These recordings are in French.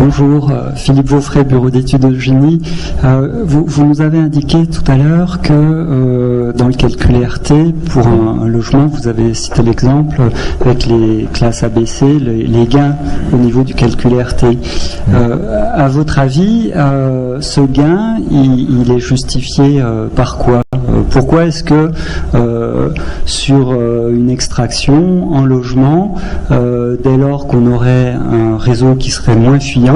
Bonjour, Philippe Vaufray, Bureau d'études de génie. Vous nous avez indiqué tout à l'heure que dans le calcul RT, pour un logement, vous avez cité l'exemple avec les classes ABC, les gains au niveau du calcul RT. À votre avis, ce gain, il est justifié par quoi ? Pourquoi est-ce que sur une extraction en logement, dès lors qu'on aurait un réseau qui serait moins fuyant,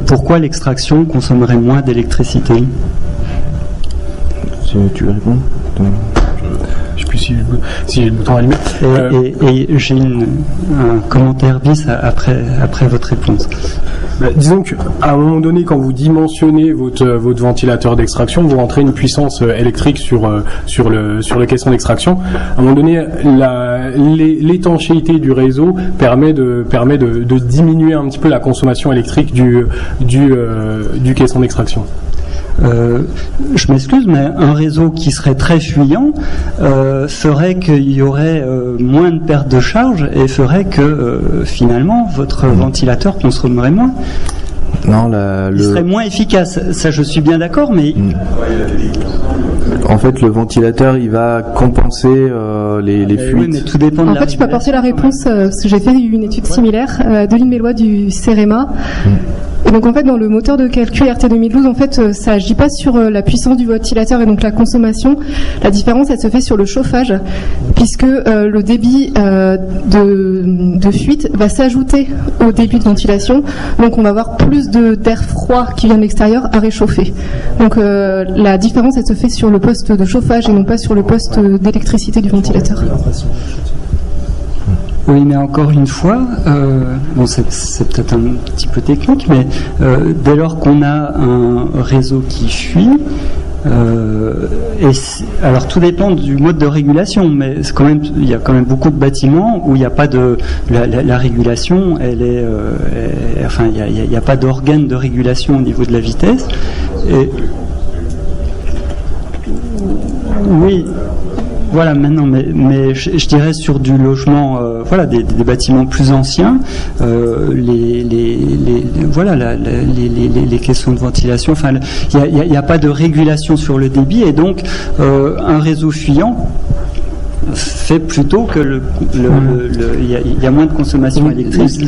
pourquoi l'extraction consommerait moins d'électricité ? Tu veux répondre ? Je sais plus si j'ai le bouton allumé. Et j'ai un commentaire bis après votre réponse. Disons qu'à un moment donné, quand vous dimensionnez votre ventilateur d'extraction, vous rentrez une puissance électrique sur le caisson d'extraction. À un moment donné, l'étanchéité du réseau permet de diminuer un petit peu la consommation électrique du caisson d'extraction. Je m'excuse, mais un réseau qui serait très fuyant ferait qu'il y aurait moins de perte de charge et ferait que finalement votre ventilateur consommerait moins. Non, il serait moins efficace. Ça, je suis bien d'accord, mais en fait, le ventilateur, il va compenser les fuites. Oui, mais tout dépend de en fait, je peux apporter la réponse parce que j'ai fait une étude similaire de Mélois du CEREMA. Et donc en fait dans le moteur de calcul RT 2012 en fait ça agit pas sur la puissance du ventilateur et donc la consommation. La différence elle se fait sur le chauffage puisque le débit de fuite va s'ajouter au débit de ventilation. Donc on va avoir plus d'air froid qui vient de l'extérieur à réchauffer. Donc la différence elle se fait sur le poste de chauffage et non pas sur le poste d'électricité du ventilateur. Oui, mais encore une fois, bon, c'est peut-être un petit peu technique, mais dès lors qu'on a un réseau qui fuit, alors tout dépend du mode de régulation, mais c'est quand même, il y a quand même beaucoup de bâtiments où il n'y a pas de la régulation, elle est, enfin il n'y a pas d'organe de régulation au niveau de la vitesse. Et, oui. Voilà, maintenant, mais je dirais sur du logement, voilà, des bâtiments plus anciens, les caissons de ventilation. Enfin, il n'y a pas de régulation sur le débit et donc un réseau fuyant fait plutôt que il y a moins de consommation électrique.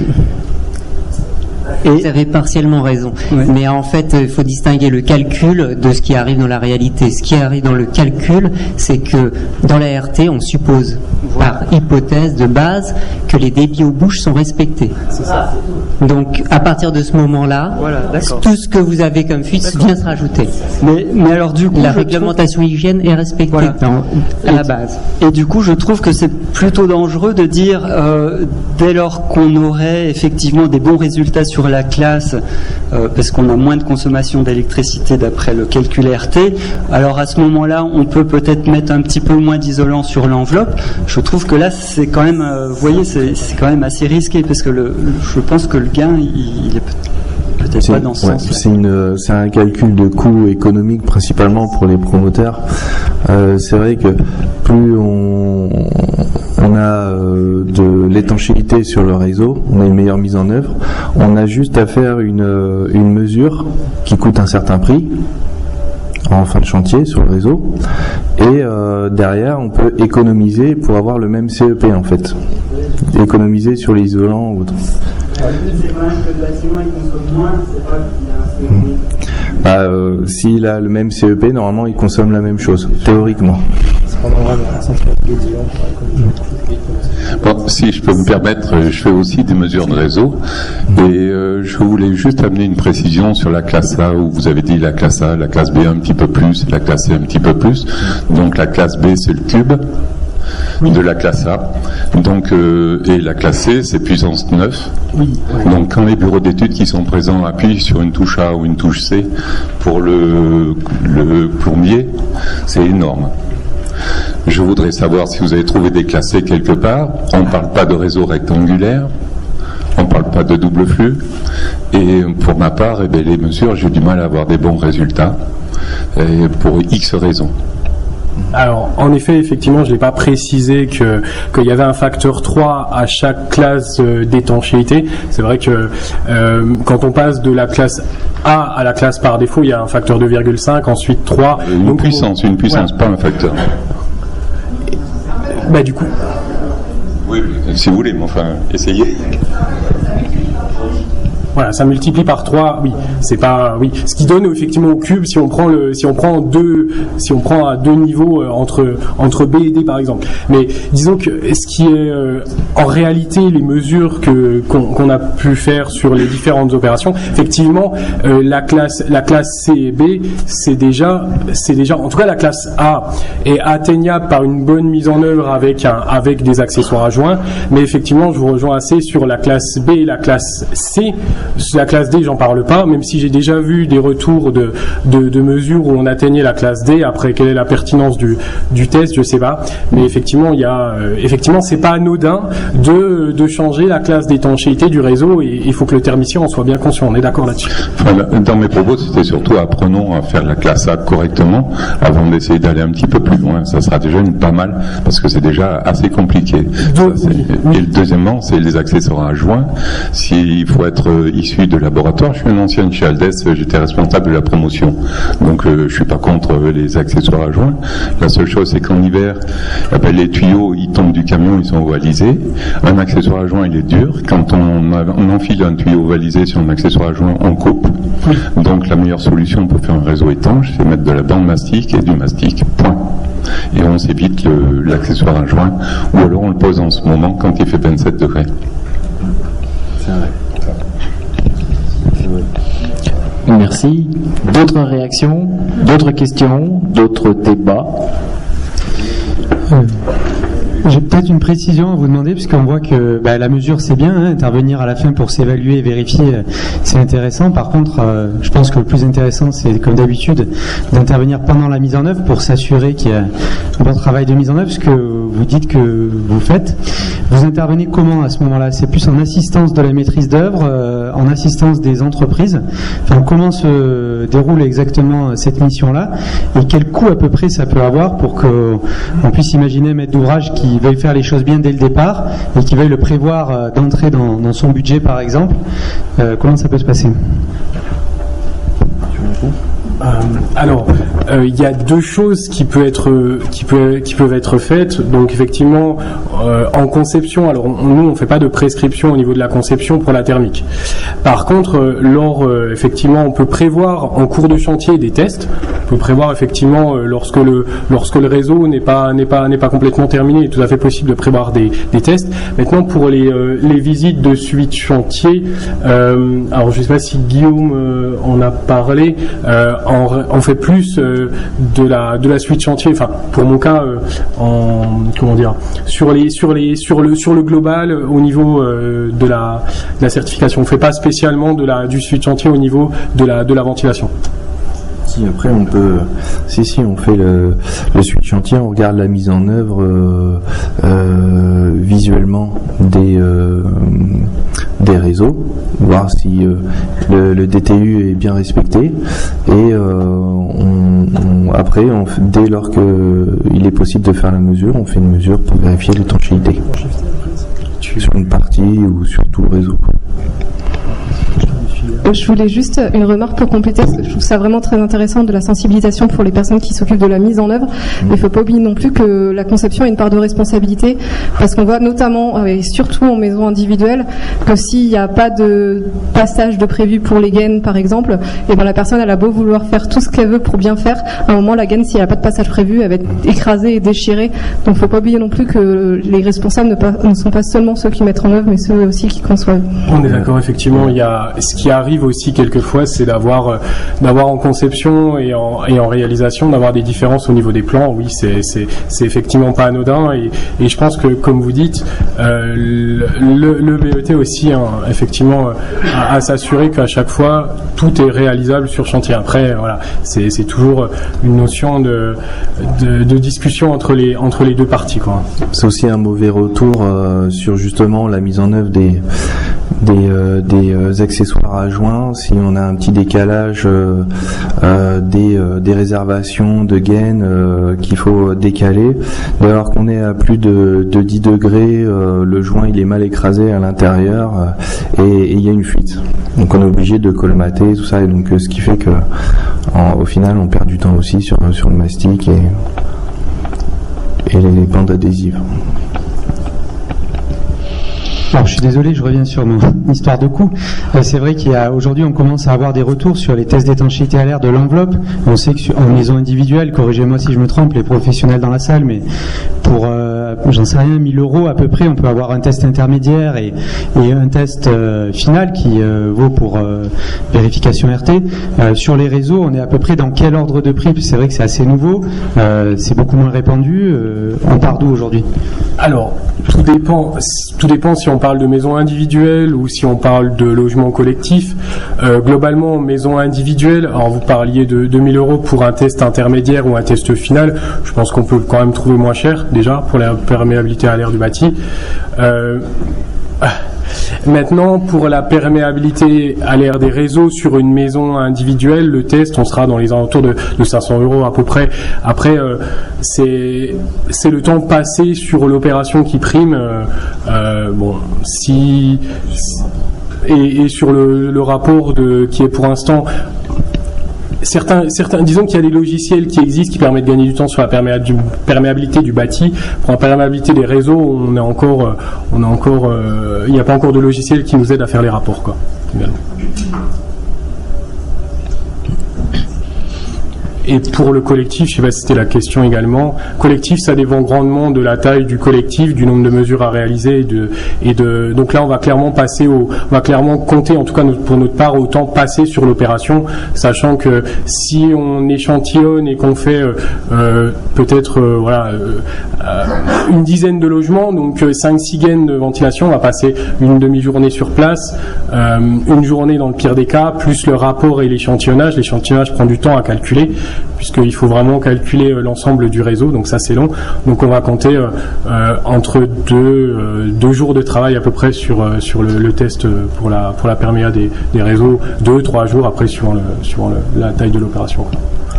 Vous avez partiellement raison. Ouais. Mais en fait, il faut distinguer le calcul de ce qui arrive dans la réalité. Ce qui arrive dans le calcul, c'est que dans la RT, on suppose, par hypothèse de base, que les débits aux bouches sont respectés. C'est ça. Donc, à partir de ce moment-là, voilà, tout ce que vous avez comme fuite vient se rajouter. Mais alors, du coup, la réglementation hygiène est respectée à la base. Et du coup, je trouve que c'est plutôt dangereux de dire, dès lors qu'on aurait effectivement des bons résultats sur la classe, parce qu'on a moins de consommation d'électricité d'après le calcul RT, alors à ce moment-là, on peut peut-être mettre un petit peu moins d'isolant sur l'enveloppe. Je trouve que là, c'est quand même, vous voyez, c'est quand même assez risqué, parce que je pense que le gain, il est peut-être pas dans ce sens-là. C'est un calcul de coût économique principalement pour les promoteurs. C'est vrai que plus on a de l'étanchéité sur le réseau, on a une meilleure mise en œuvre, on a juste à faire une mesure qui coûte un certain prix en fin de chantier sur le réseau et derrière on peut économiser pour avoir le même CEP en fait, économiser sur l'isolant ou autre. C'est quand même que le bâtiment il consomme moins, c'est pas qu'il a un CEP. S'il a le même CEP, normalement il consomme la même chose, théoriquement. Bon, si je peux me permettre, je fais aussi des mesures de réseau et je voulais juste amener une précision sur la classe A où vous avez dit la classe A, la classe B un petit peu plus, la classe C un petit peu plus. Donc la classe B c'est le cube de la classe A. Donc et la classe C c'est puissance 9. Donc quand les bureaux d'études qui sont présents appuient sur une touche A ou une touche C pour le plombier, c'est énorme. Je voudrais savoir si vous avez trouvé des classés quelque part. On ne parle pas de réseau rectangulaire, on ne parle pas de double flux. Et pour ma part, les mesures, j'ai du mal à avoir des bons résultats pour X raisons. Alors, en effet, effectivement, je l'ai pas précisé qu'il y avait un facteur 3 à chaque classe d'étanchéité. C'est vrai que quand on passe de la classe A à la classe par défaut, il y a un facteur 2,5, ensuite 3. Une puissance, ouais. Pas un facteur. Bah du coup. Oui, si vous voulez, mais enfin, essayez. Voilà, ça multiplie par 3, oui. C'est pas, oui. Ce qui donne effectivement au cube, si on prend à deux niveaux entre B et D par exemple. Mais disons que ce qui est en réalité les mesures qu'on a pu faire sur les différentes opérations, effectivement, la classe C et B, c'est déjà, en tout cas la classe A est atteignable par une bonne mise en œuvre avec des accessoires adjoints. Mais effectivement, je vous rejoins assez sur la classe B et la classe C. La classe D, j'en parle pas, même si j'ai déjà vu des retours de mesures où on atteignait la classe D. Après, quelle est la pertinence du test, je sais pas. Mais effectivement, c'est pas anodin de changer la classe d'étanchéité du réseau, et il faut que le thermicien en soit bien conscient. On est d'accord là-dessus. Enfin, dans mes propos, c'était surtout apprenons à faire la classe A correctement avant d'essayer d'aller un petit peu plus loin. Ça sera déjà pas mal, parce que c'est déjà assez compliqué. Et deuxièmement, c'est les accessoires adjoints. S'il faut être issu de laboratoire, je suis un ancien chez Aldes, j'étais responsable de la promotion. Donc je suis pas contre les accessoires adjoints. La seule chose, c'est qu'en hiver, les tuyaux, ils tombent du camion, ils sont ovalisés. Un accessoire adjoint, il est dur. Quand on enfile un tuyau ovalisé sur un accessoire adjoint, on coupe. Donc la meilleure solution pour faire un réseau étanche, c'est mettre de la bande mastic et du mastic. Point. Et on s'évite l'accessoire adjoint, ou alors on le pose en ce moment quand il fait 27 degrés. C'est vrai. Merci. D'autres réactions, d'autres questions, d'autres débats? J'ai peut-être une précision à vous demander, puisqu'on voit que la mesure c'est bien, intervenir à la fin pour s'évaluer et vérifier, c'est intéressant. Par contre, je pense que le plus intéressant, c'est comme d'habitude d'intervenir pendant la mise en œuvre pour s'assurer qu'il y a un bon travail de mise en œuvre, ce que vous dites que vous faites. Vous intervenez comment à ce moment-là? C'est plus en assistance de la maîtrise d'œuvre, en assistance des entreprises. Enfin, comment se déroule exactement cette mission-là, et quel coût à peu près ça peut avoir pour qu'on puisse imaginer un maître d'ouvrage qui veuille faire les choses bien dès le départ et qui veuille le prévoir d'entrée dans son budget par exemple. Comment ça peut se passer? Alors, il y a deux choses qui peuvent être faites. Donc effectivement, en conception, alors nous on fait pas de prescription au niveau de la conception pour la thermique. Par contre, effectivement, on peut prévoir en cours de chantier des tests. On peut prévoir effectivement lorsque le réseau n'est pas complètement terminé, il est tout à fait possible de prévoir des tests. Maintenant, pour les visites de suite chantier, alors je sais pas si Guillaume en a parlé. On fait plus de la suite chantier. Enfin, pour mon cas, sur le global au niveau de la certification. On fait pas spécialement du suite chantier au niveau de la ventilation. Si après on peut, on fait le suivi chantier, on regarde la mise en œuvre visuellement des réseaux, voir si le DTU est bien respecté, et après dès lors qu'il est possible de faire la mesure, on fait une mesure pour vérifier l'étanchéité sur une partie ou sur tout le réseau. Je voulais juste une remarque pour compléter, parce que je trouve ça vraiment très intéressant, de la sensibilisation pour les personnes qui s'occupent de la mise en œuvre. Mais il ne faut pas oublier non plus que la conception a une part de responsabilité, parce qu'on voit notamment, et surtout en maison individuelle, que s'il n'y a pas de passage de prévu pour les gaines, par exemple, et la personne elle a beau vouloir faire tout ce qu'elle veut pour bien faire, à un moment la gaine, s'il n'y a pas de passage prévu, elle va être écrasée et déchirée. Donc il ne faut pas oublier non plus que les responsables ne sont pas seulement ceux qui mettent en œuvre, mais ceux aussi qui conçoivent. On est d'accord, effectivement. Il y a ce qui arrive aussi quelquefois, c'est d'avoir en conception et en réalisation, d'avoir des différences au niveau des plans. Oui, c'est effectivement pas anodin, et je pense que, comme vous dites, le BET aussi, effectivement, à s'assurer qu'à chaque fois tout est réalisable sur chantier. Après, voilà, c'est toujours une notion de discussion entre les deux parties, quoi. C'est aussi un mauvais retour sur justement la mise en œuvre des accessoires adjoints joints, si on a un petit décalage des réservations de gaines qu'il faut décaler, dès lors qu'on est à plus de 10 degrés, le joint il est mal écrasé à l'intérieur et il y a une fuite. Donc on est obligé de colmater tout ça, et donc ce qui fait que au final on perd du temps aussi sur le mastic et les bandes adhésives. Alors, je suis désolé, je reviens sur mon histoire de coût. C'est vrai qu'aujourd'hui, on commence à avoir des retours sur les tests d'étanchéité à l'air de l'enveloppe. On sait qu'en maison individuelle, corrigez-moi si je me trompe, les professionnels dans la salle, mais pour, j'en sais rien, 1000 € à peu près, on peut avoir un test intermédiaire et un test final qui vaut pour vérification RT. Sur les réseaux, on est à peu près dans quel ordre de prix? C'est vrai que c'est assez nouveau, c'est beaucoup moins répandu. On part d'où aujourd'hui? Alors, tout dépend si on parle de maison individuelle ou si on parle de logement collectif. Globalement, maison individuelle, alors vous parliez de 2000 € pour un test intermédiaire ou un test final. Je pense qu'on peut quand même trouver moins cher, déjà, pour la perméabilité à l'air du bâti. Maintenant, pour la perméabilité à l'air des réseaux sur une maison individuelle, le test, on sera dans les alentours de 500 € à peu près. Après, c'est le temps passé sur l'opération qui prime. Et sur le rapport qui est pour l'instant. Certains, disons qu'il y a des logiciels qui existent qui permettent de gagner du temps sur la perméabilité du bâti. Pour la perméabilité des réseaux, il n'y a pas encore de logiciel qui nous aide à faire les rapports, quoi. Et pour le collectif, je sais pas si c'était la question également. Collectif, ça dépend grandement de la taille du collectif, du nombre de mesures à réaliser donc là, on va clairement compter, en tout cas pour notre part, au temps passé sur l'opération, sachant que si on échantillonne et qu'on fait peut-être une dizaine de logements, donc 5-6 gaines de ventilation, on va passer une demi-journée sur place, une journée dans le pire des cas, plus le rapport et l'échantillonnage. L'échantillonnage prend du temps à calculer, puisqu'il faut vraiment calculer l'ensemble du réseau, donc ça c'est long. Donc on va compter entre deux jours de travail à peu près sur le test pour la perméa des réseaux, 2-3 jours après suivant la taille de l'opération.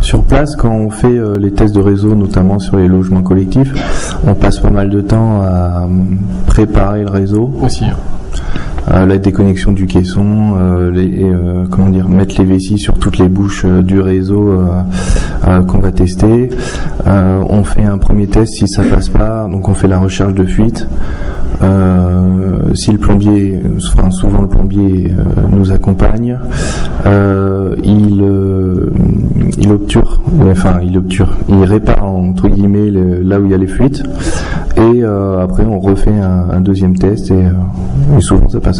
Sur place, quand on fait les tests de réseau, notamment sur les logements collectifs, on passe pas mal de temps à préparer le réseau. Aussi. La déconnexion du caisson, mettre les vessies sur toutes les bouches du réseau qu'on va tester. On fait un premier test, si ça passe pas, donc on fait la recherche de fuite. Si le plombier, souvent le plombier nous accompagne, il obture, il répare entre guillemets là où il y a les fuites, et après on refait un deuxième test et souvent ça passe.